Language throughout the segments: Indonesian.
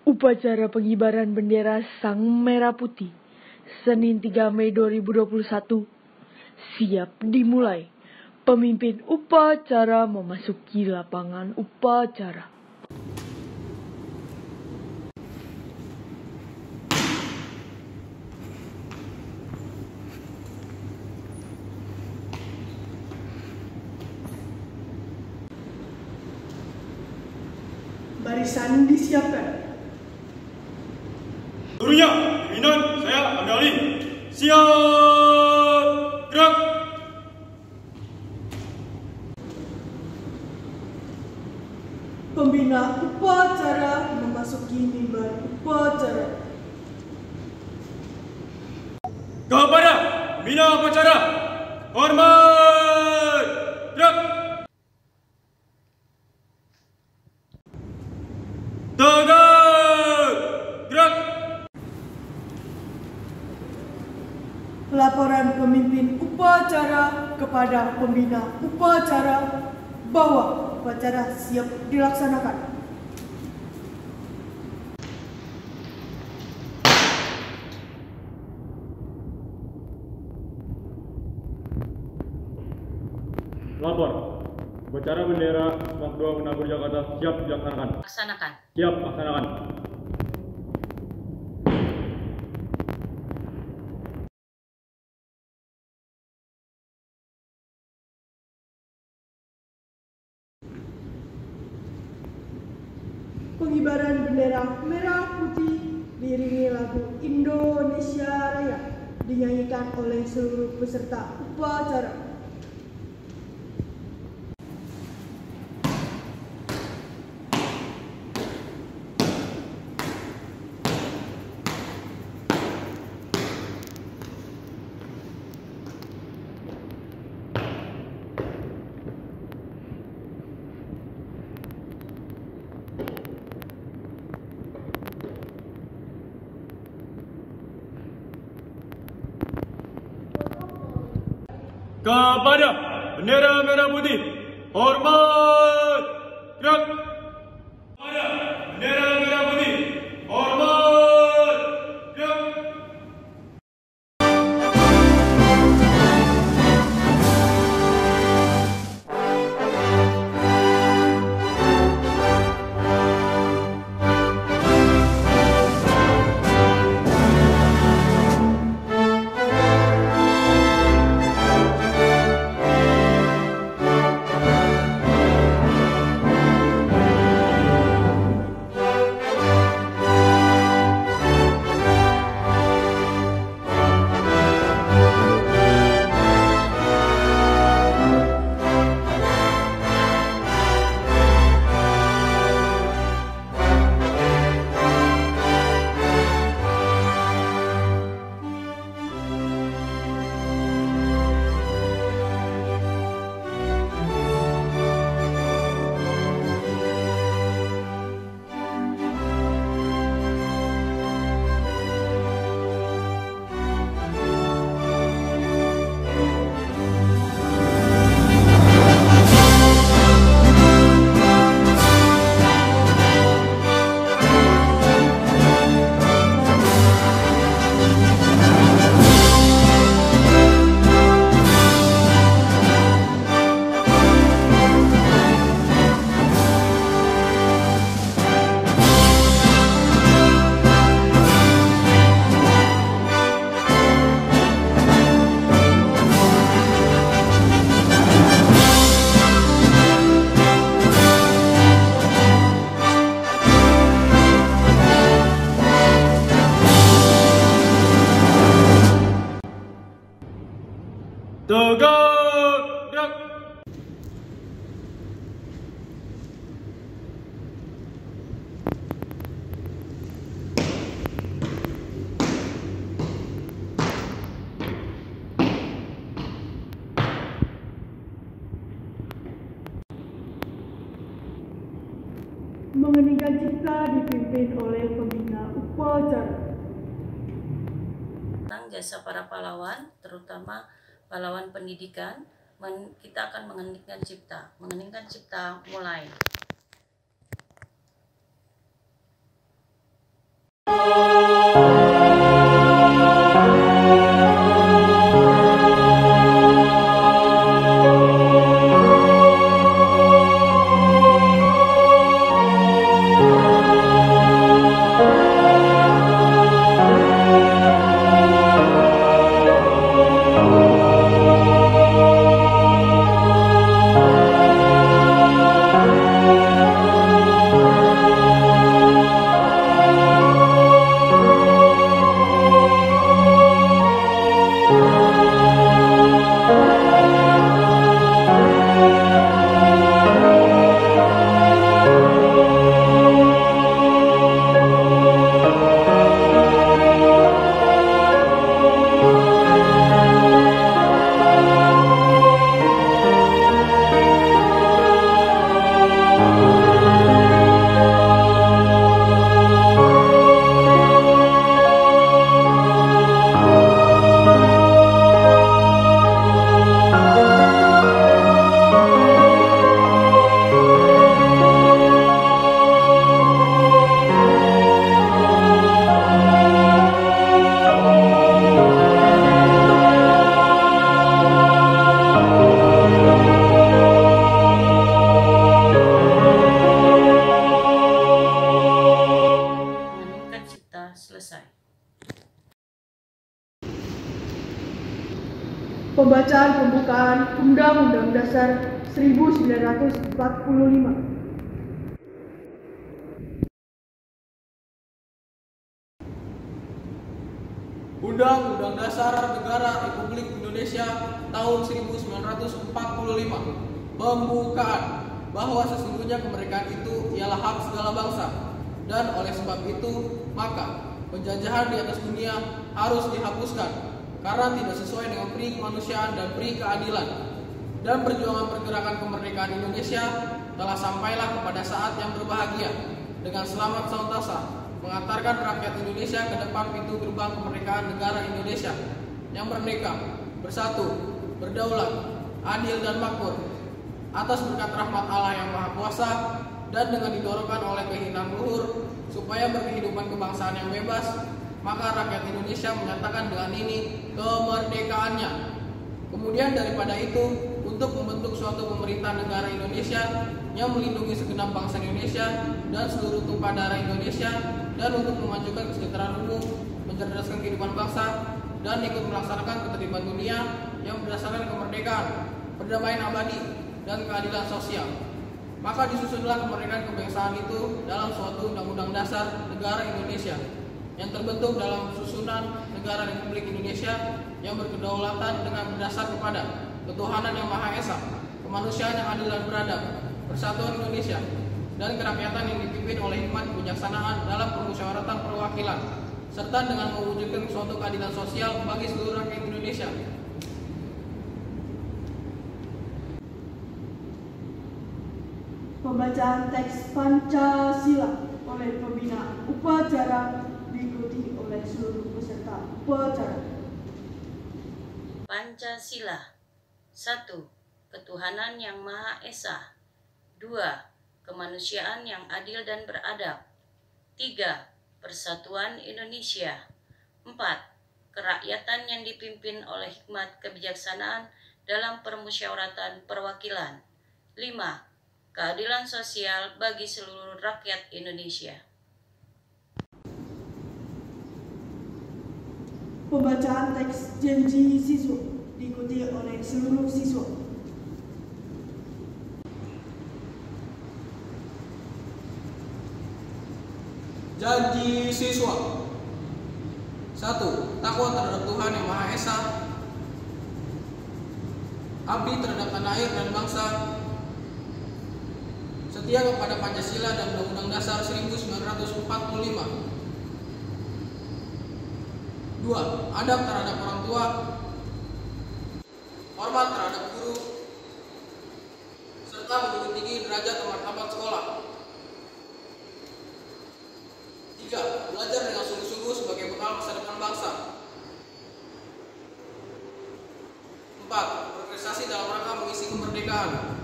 Upacara pengibaran bendera Sang Merah Putih Senin 3 Mei 2021 siap dimulai. Pemimpin upacara memasuki lapangan upacara. Barisan disiapkan. Gurunya, pimpinan, saya ambil alih. Siap, gerak. Pembina upacara memasuki mimbar upacara. Kepada pembina upacara, hormat, gerak. Tegak, gerak. Laporan pemimpin upacara kepada pembina upacara bahwa upacara siap dilaksanakan. Lapor. Upacara bendera Semak 2 Menabur Jakarta siap dilaksanakan. Laksanakan. Siap laksanakan. Pengibaran bendera merah putih diiringi lagu Indonesia Raya dinyanyikan oleh seluruh peserta upacara. Kepada bendera merah putih, hormat, gerak. Kepada bendera merah putih, hormat, gerak. Tegak, gerak. Mengeningkan cipta dipimpin oleh pembina upacara. Tentang jasa para pahlawan, terutama pahlawan pendidikan, kita akan mengeningkan cipta. Mengeningkan cipta mulai. Pembacaan pembukaan Undang-Undang Dasar 1945. Undang-Undang Dasar Negara Republik Indonesia tahun 1945. Pembukaan bahwa sesungguhnya kemerdekaan itu ialah hak segala bangsa, dan oleh sebab itu maka penjajahan di atas dunia harus dihapuskan karena tidak sesuai dengan peri kemanusiaan dan peri keadilan. Dan perjuangan pergerakan kemerdekaan Indonesia telah sampailah kepada saat yang berbahagia dengan selamat sautasa mengantarkan rakyat Indonesia ke depan pintu gerbang kemerdekaan negara Indonesia yang merdeka, bersatu, berdaulat, adil dan makmur atas berkat rahmat Allah yang Maha Kuasa, dan dengan didorongkan oleh keinginan luhur supaya berkehidupan kebangsaan yang bebas, maka rakyat Indonesia menyatakan dengan ini kemerdekaannya. Kemudian daripada itu, untuk membentuk suatu pemerintah negara Indonesia yang melindungi segenap bangsa Indonesia dan seluruh tumpah darah Indonesia, dan untuk memajukan kesejahteraan umum, mencerdaskan kehidupan bangsa, dan ikut melaksanakan ketertiban dunia yang berdasarkan kemerdekaan, perdamaian abadi, dan keadilan sosial. Maka disusunlah kemerdekaan kebangsaan itu dalam suatu undang-undang dasar negara Indonesia yang terbentuk dalam susunan negara Republik Indonesia yang berkedaulatan dengan berdasar kepada ketuhanan yang Maha Esa, kemanusiaan yang adil dan beradab, persatuan Indonesia, dan kerakyatan yang dipimpin oleh hikmat kebijaksanaan dalam permusyawaratan perwakilan, serta dengan mewujudkan suatu keadilan sosial bagi seluruh rakyat Indonesia. Pembacaan teks Pancasila oleh pembina upacara diikuti oleh seluruh peserta upacara. Pancasila. 1. Ketuhanan yang Maha Esa. 2. Kemanusiaan yang adil dan beradab. 3. Persatuan Indonesia. 4. Kerakyatan yang dipimpin oleh hikmat kebijaksanaan dalam permusyawaratan perwakilan. 5. Keadilan sosial bagi seluruh rakyat Indonesia. Pembacaan teks janji siswa diikuti oleh seluruh siswa. Janji siswa. 1. Takwa terhadap Tuhan Yang Maha Esa, abdi terhadap tanah air dan bangsa, setia kepada Pancasila dan Undang-Undang Dasar 1945. 2. Adab terhadap orang tua, hormat terhadap guru, serta menjunjung tinggi derajat dan martabat sekolah. 3. Belajar dengan sungguh-sungguh sebagai bekal masa depan bangsa. 4. Berprestasi dalam rangka mengisi kemerdekaan.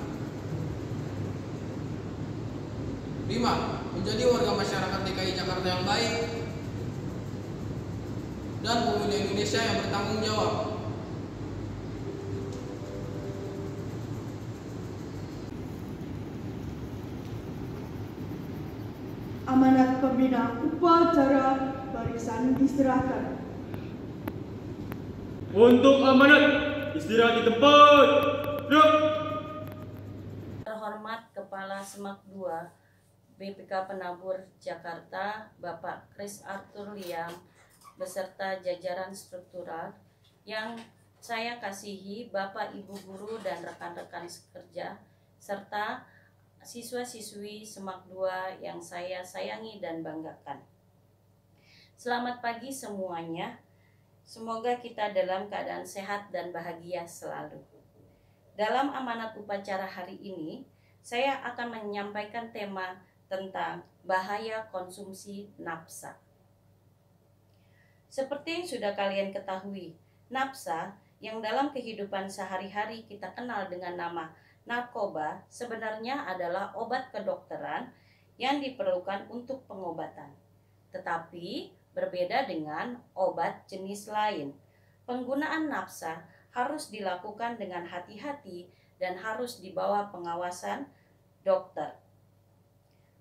5. Menjadi warga masyarakat DKI Jakarta yang baik. dan pemuda Indonesia yang bertanggung jawab. Amanat pembina upacara barisan diserahkan. Untuk amanat, istirahat di tempat. Gerak. Terhormat Kepala Semak 2 BPK Penabur Jakarta, Bapak Chris Arthur Liam, beserta jajaran struktural yang saya kasihi, Bapak, Ibu guru dan rekan-rekan sekerja, serta siswa-siswi Semak 2 yang saya sayangi dan banggakan. Selamat pagi semuanya. Semoga kita dalam keadaan sehat dan bahagia selalu. Dalam amanat upacara hari ini, saya akan menyampaikan tema tentang bahaya konsumsi nafsa. Seperti yang sudah kalian ketahui, nafsa yang dalam kehidupan sehari-hari kita kenal dengan nama narkoba sebenarnya adalah obat kedokteran yang diperlukan untuk pengobatan. Tetapi berbeda dengan obat jenis lain. Penggunaan nafsa harus dilakukan dengan hati-hati dan harus di bawah pengawasan dokter.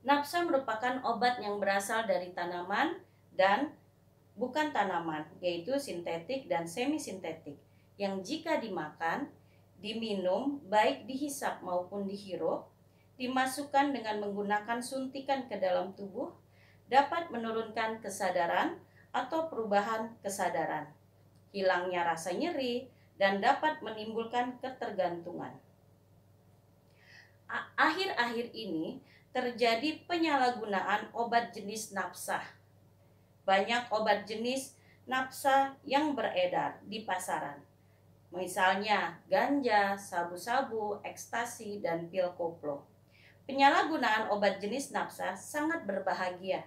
Nafsa merupakan obat yang berasal dari tanaman dan bukan tanaman, yaitu sintetik dan semi-sintetik, yang jika dimakan, diminum, baik dihisap maupun dihirup, dimasukkan dengan menggunakan suntikan ke dalam tubuh, dapat menurunkan kesadaran atau perubahan kesadaran, hilangnya rasa nyeri, dan dapat menimbulkan ketergantungan. Akhir-akhir ini terjadi penyalahgunaan obat jenis nafsa. Banyak obat jenis nafsa yang beredar di pasaran. Misalnya ganja, sabu-sabu, ekstasi, dan pil koplo. Penyalahgunaan obat jenis nafsa sangat berbahaya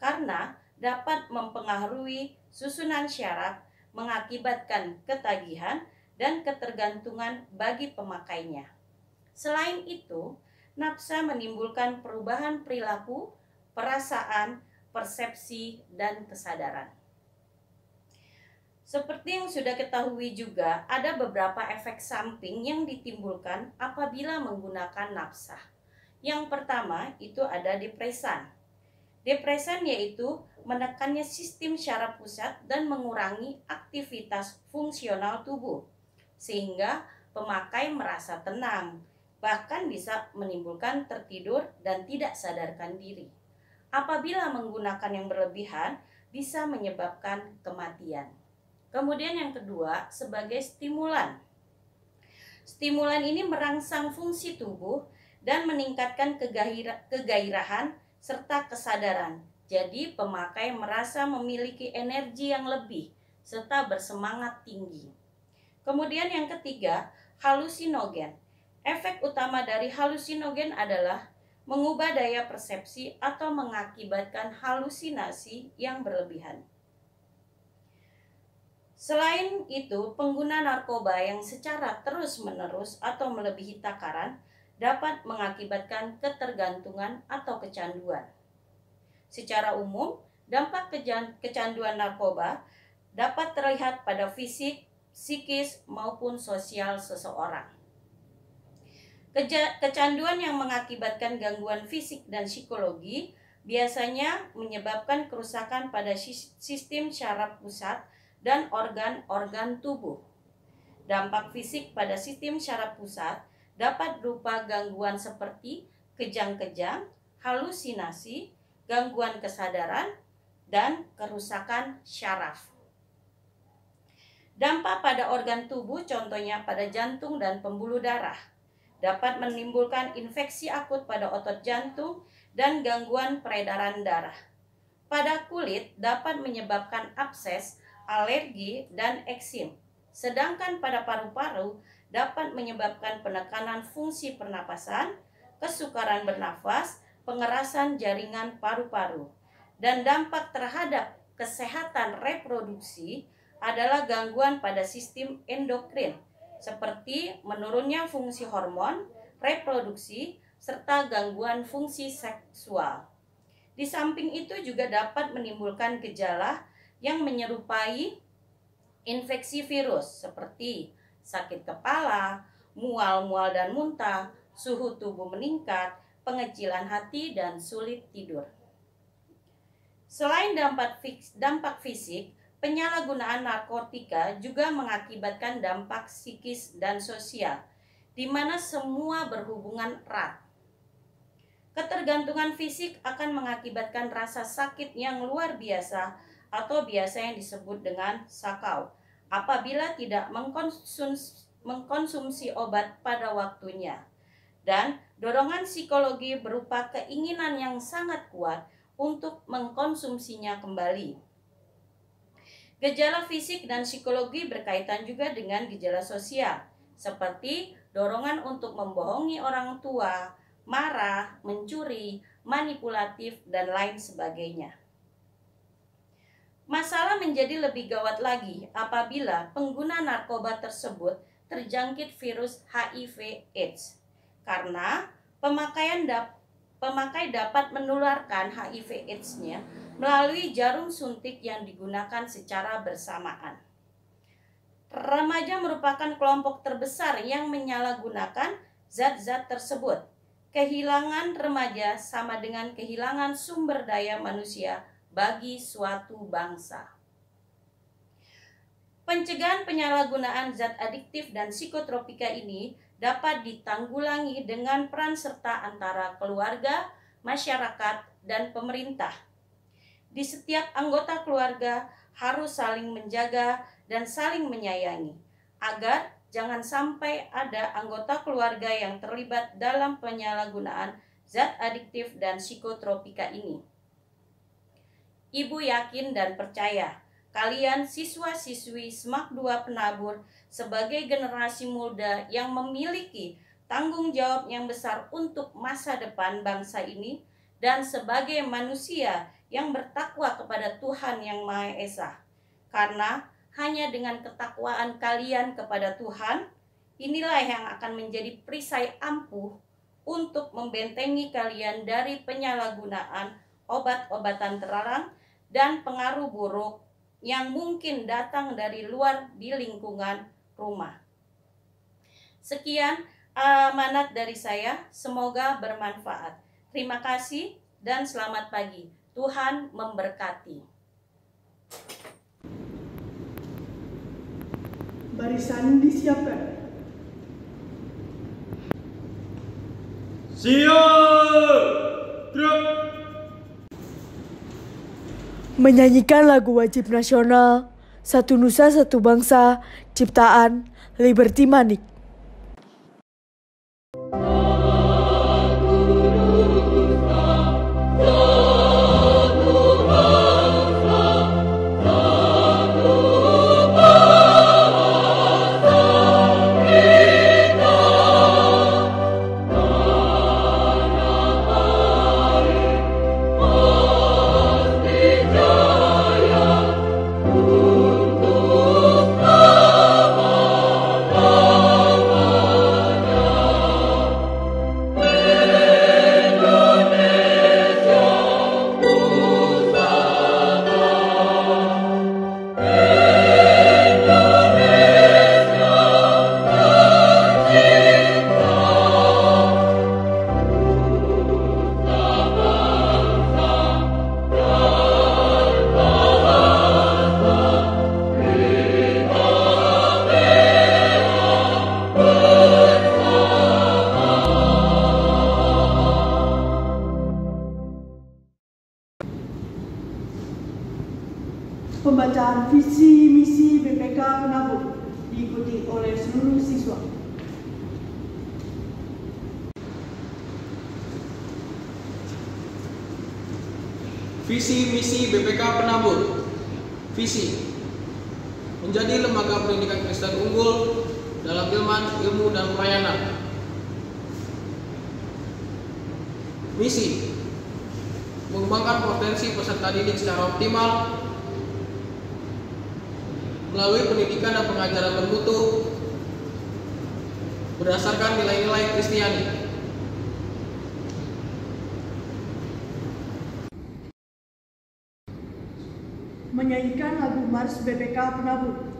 karena dapat mempengaruhi susunan syaraf, mengakibatkan ketagihan dan ketergantungan bagi pemakainya. Selain itu, nafsa menimbulkan perubahan perilaku, perasaan, persepsi, dan kesadaran. Seperti yang sudah ketahui juga, ada beberapa efek samping yang ditimbulkan apabila menggunakan nafsa. Yang pertama itu ada depresan. Depresan yaitu menekannya sistem syaraf pusat dan mengurangi aktivitas fungsional tubuh, sehingga pemakai merasa tenang, bahkan bisa menimbulkan tertidur dan tidak sadarkan diri. Apabila menggunakan yang berlebihan, bisa menyebabkan kematian. Kemudian yang kedua, sebagai stimulan. Stimulan ini merangsang fungsi tubuh dan meningkatkan kegairahan serta kesadaran. Jadi pemakai merasa memiliki energi yang lebih serta bersemangat tinggi. Kemudian yang ketiga, halusinogen. Efek utama dari halusinogen adalah mengubah daya persepsi atau mengakibatkan halusinasi yang berlebihan. Selain itu, pengguna narkoba yang secara terus-menerus atau melebihi takaran dapat mengakibatkan ketergantungan atau kecanduan. Secara umum, dampak kecanduan narkoba dapat terlihat pada fisik, psikis, maupun sosial seseorang. Kecanduan yang mengakibatkan gangguan fisik dan psikologi biasanya menyebabkan kerusakan pada sistem syaraf pusat dan organ-organ tubuh. Dampak fisik pada sistem syaraf pusat dapat berupa gangguan seperti kejang-kejang, halusinasi, gangguan kesadaran, dan kerusakan syaraf. Dampak pada organ tubuh contohnya pada jantung dan pembuluh darah dapat menimbulkan infeksi akut pada otot jantung dan gangguan peredaran darah. Pada kulit dapat menyebabkan abses, alergi, dan eksim. Sedangkan pada paru-paru dapat menyebabkan penekanan fungsi pernapasan, kesukaran bernafas, pengerasan jaringan paru-paru. Dan dampak terhadap kesehatan reproduksi adalah gangguan pada sistem endokrin, seperti menurunnya fungsi hormon, reproduksi, serta gangguan fungsi seksual. Di samping itu juga dapat menimbulkan gejala yang menyerupai infeksi virus seperti sakit kepala, mual-mual dan muntah, suhu tubuh meningkat, pengecilan hati, dan sulit tidur. Selain dampak fisik, penyalahgunaan narkotika juga mengakibatkan dampak psikis dan sosial, di mana semua berhubungan erat. Ketergantungan fisik akan mengakibatkan rasa sakit yang luar biasa atau biasa yang disebut dengan sakau apabila tidak mengkonsumsi obat pada waktunya. Dan dorongan psikologi berupa keinginan yang sangat kuat untuk mengkonsumsinya kembali. Gejala fisik dan psikologi berkaitan juga dengan gejala sosial, seperti dorongan untuk membohongi orang tua, marah, mencuri, manipulatif, dan lain sebagainya. Masalah menjadi lebih gawat lagi apabila pengguna narkoba tersebut terjangkit virus HIV/AIDS, karena pemakai dapat menularkan HIV/AIDS-nya melalui jarum suntik yang digunakan secara bersamaan. Remaja merupakan kelompok terbesar yang menyalahgunakan zat-zat tersebut. Kehilangan remaja sama dengan kehilangan sumber daya manusia bagi suatu bangsa. Pencegahan penyalahgunaan zat adiktif dan psikotropika ini dapat ditanggulangi dengan peran serta antara keluarga, masyarakat, dan pemerintah. Di setiap anggota keluarga harus saling menjaga dan saling menyayangi, agar jangan sampai ada anggota keluarga yang terlibat dalam penyalahgunaan zat adiktif dan psikotropika ini. Ibu yakin dan percaya, kalian siswa-siswi SMAK 2 Penabur sebagai generasi muda yang memiliki tanggung jawab yang besar untuk masa depan bangsa ini dan sebagai manusia yang bertakwa kepada Tuhan Yang Maha Esa. Karena hanya dengan ketakwaan kalian kepada Tuhan, inilah yang akan menjadi perisai ampuh untuk membentengi kalian dari penyalahgunaan obat-obatan terlarang dan pengaruh buruk yang mungkin datang dari luar di lingkungan rumah. Sekian amanat dari saya, semoga bermanfaat. Terima kasih dan selamat pagi. Tuhan memberkati. Barisan disiapkan. Siap! Gerak! Menyanyikan lagu wajib nasional, Satu Nusa Satu Bangsa, ciptaan Liberty Manik. Pembacaan visi misi BPK Penabur diikuti oleh seluruh siswa. Visi misi BPK Penabur. Visi: menjadi lembaga pendidikan Kristen unggul dalam ilmu dan pelayanan. Misi: mengembangkan potensi peserta didik secara optimal melalui pendidikan dan pengajaran bermutu berdasarkan nilai-nilai Kristiani. menyanyikan lagu Mars BPK Penabur.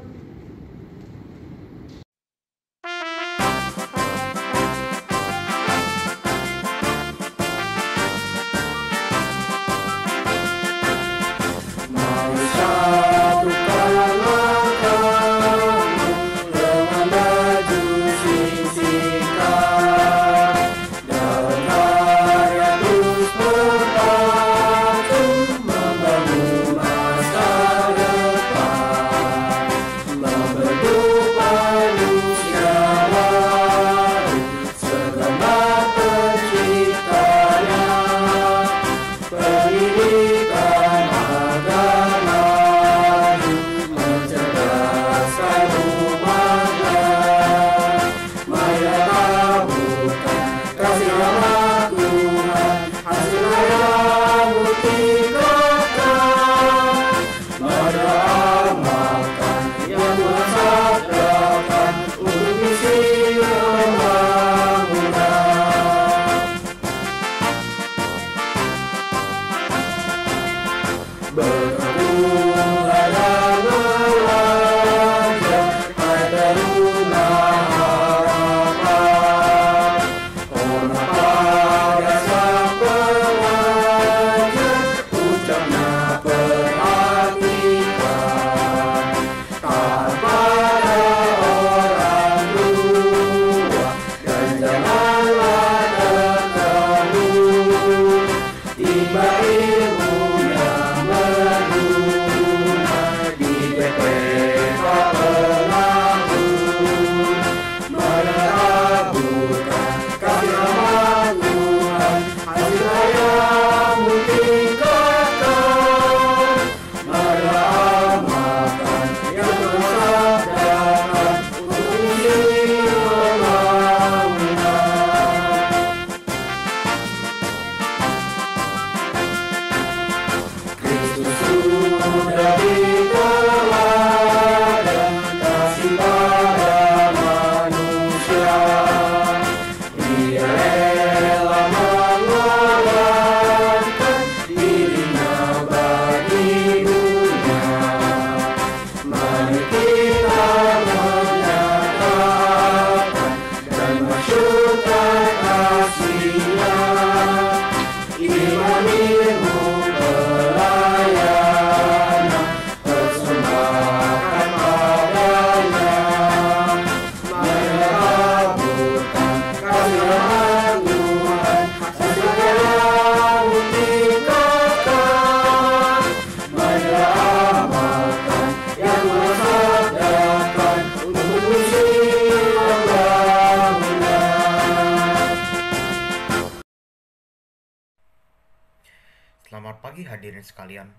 Selamat pagi hadirin sekalian.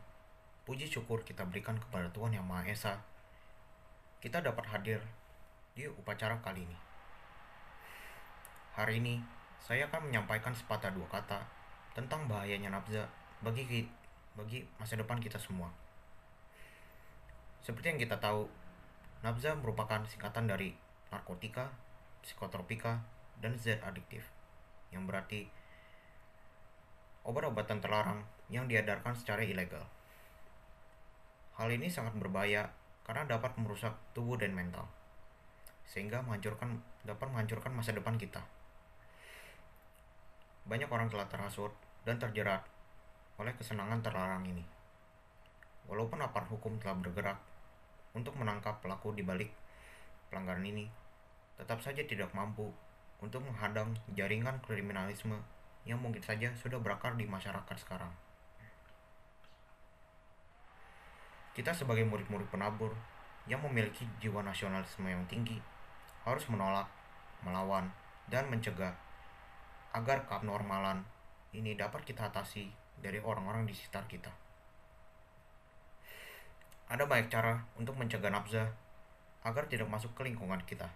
Puji syukur kita berikan kepada Tuhan Yang Maha Esa. Kita dapat hadir di upacara kali ini. Hari ini saya akan menyampaikan sepatah dua kata tentang bahayanya nafza bagi masa depan kita semua. Seperti yang kita tahu, nafza merupakan singkatan dari narkotika, psikotropika, dan zat adiktif, yang berarti obat-obatan terlarang yang diedarkan secara ilegal. Hal ini sangat berbahaya karena dapat merusak tubuh dan mental, sehingga dapat menghancurkan masa depan kita. Banyak orang telah terhasut dan terjerat oleh kesenangan terlarang ini. Walaupun aparat hukum telah bergerak untuk menangkap pelaku di balik pelanggaran ini, tetap saja tidak mampu untuk menghadang jaringan kriminalisme yang mungkin saja sudah berakar di masyarakat sekarang. Kita sebagai murid-murid penabur yang memiliki jiwa nasionalisme yang tinggi harus menolak, melawan, dan mencegah agar keabnormalan ini dapat kita atasi dari orang-orang di sekitar kita. Ada banyak cara untuk mencegah nafza agar tidak masuk ke lingkungan kita,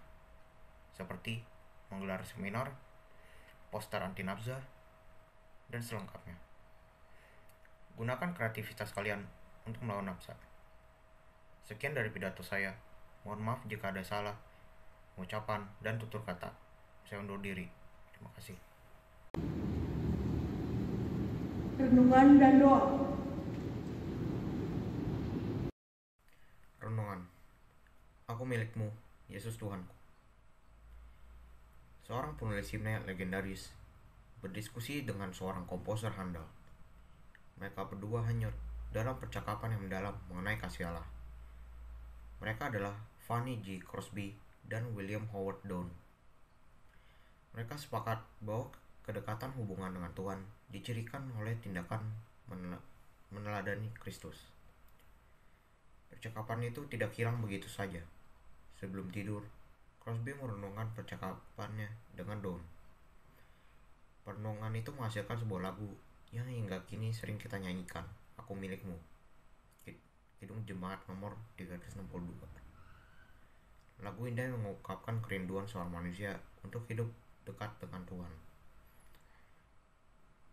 seperti menggelar seminar, poster anti nafza, dan selengkapnya. Gunakan kreativitas kalian untuk melawan nafza. Sekian dari pidato saya. Mohon maaf jika ada salah ucapan dan tutur kata. Saya undur diri. Terima kasih. Renungan dan doa. Aku milikmu, Yesus Tuhanku. Seorang penulis himne legendaris berdiskusi dengan seorang komposer handal. Mereka berdua hanyut dalam percakapan yang mendalam mengenai kasih Allah. Mereka adalah Fanny G. Crosby dan William Howard Down. Mereka sepakat bahwa kedekatan hubungan dengan Tuhan dicirikan oleh tindakan meneladani Kristus. Percakapan itu tidak hilang begitu saja. Sebelum tidur, Crosby merenungkan percakapannya dengan Down. Perenungan itu menghasilkan sebuah lagu yang hingga kini sering kita nyanyikan, Aku Milikmu, Kidung Jemaat nomor 362. Lagu indah yang mengungkapkan kerinduan seorang manusia untuk hidup dekat dengan Tuhan.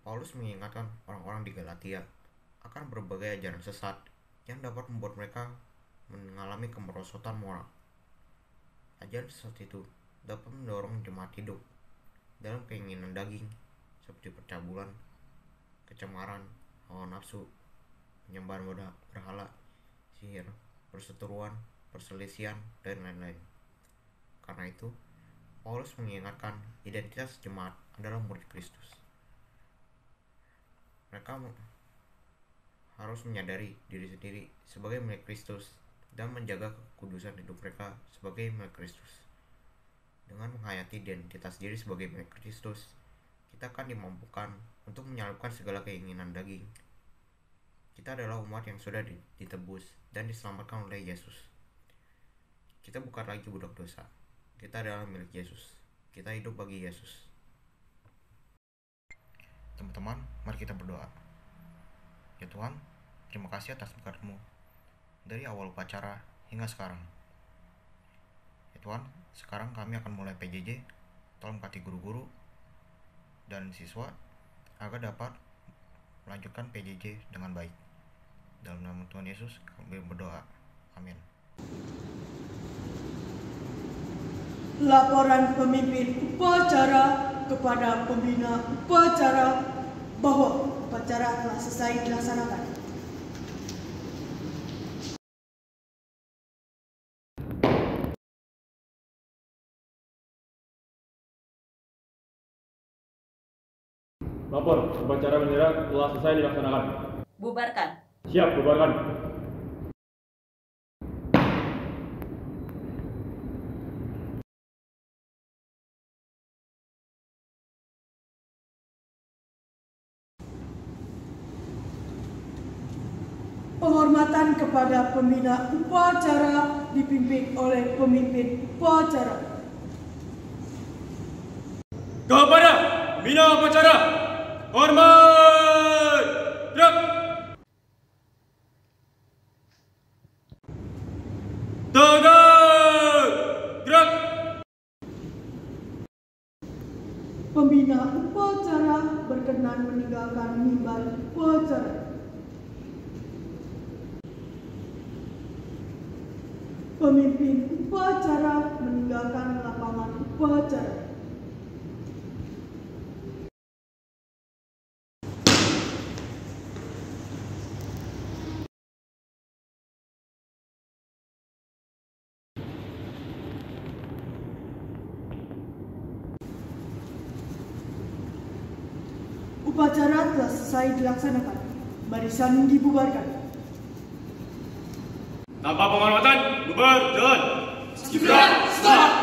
Paulus mengingatkan orang-orang di Galatia akan berbagai ajaran sesat yang dapat membuat mereka mengalami kemerosotan moral. Ajaran sesat itu dapat mendorong jemaat hidup dalam keinginan daging seperti percabulan, kecemaran, hawa nafsu, penyembahan berhala, sihir, perseteruan, perselisihan, dan lain-lain. Karena itu, Paulus mengingatkan identitas jemaat adalah murid Kristus. Mereka harus menyadari diri sendiri sebagai milik Kristus dan menjaga kekudusan hidup mereka sebagai milik Kristus. Dengan menghayati identitas diri sebagai milik Kristus, kita akan dimampukan untuk menyalipkan segala keinginan daging. Kita adalah umat yang sudah ditebus dan diselamatkan oleh Yesus. Kita bukan lagi budak dosa. Kita adalah milik Yesus. Kita hidup bagi Yesus. Teman-teman, mari kita berdoa. Ya Tuhan, terima kasih atas berkat-Mu dari awal upacara hingga sekarang. Ya Tuhan, sekarang kami akan mulai PJJ. Tolong berkati guru-guru dan siswa agar dapat melanjutkan PJJ dengan baik. Dalam nama Tuhan Yesus kami berdoa. Amin. Laporan pemimpin upacara kepada pembina upacara bahwa upacara telah selesai dilaksanakan. Lapor, upacara bendera telah selesai dilaksanakan. Bubarkan. Siap, bubarkan. Penghormatan kepada pembina upacara dipimpin oleh pemimpin upacara. Kepada pembina upacara, hormat! Gerak! Tegak! Gerak! Pembina upacara berkenan meninggalkan mimbar upacara. Pemimpin upacara meninggalkan lapangan upacara. Upacara telah selesai dilaksanakan. Barisan dibubarkan. Tanpa penghormatan, bubar, jalan. Skibra, stop!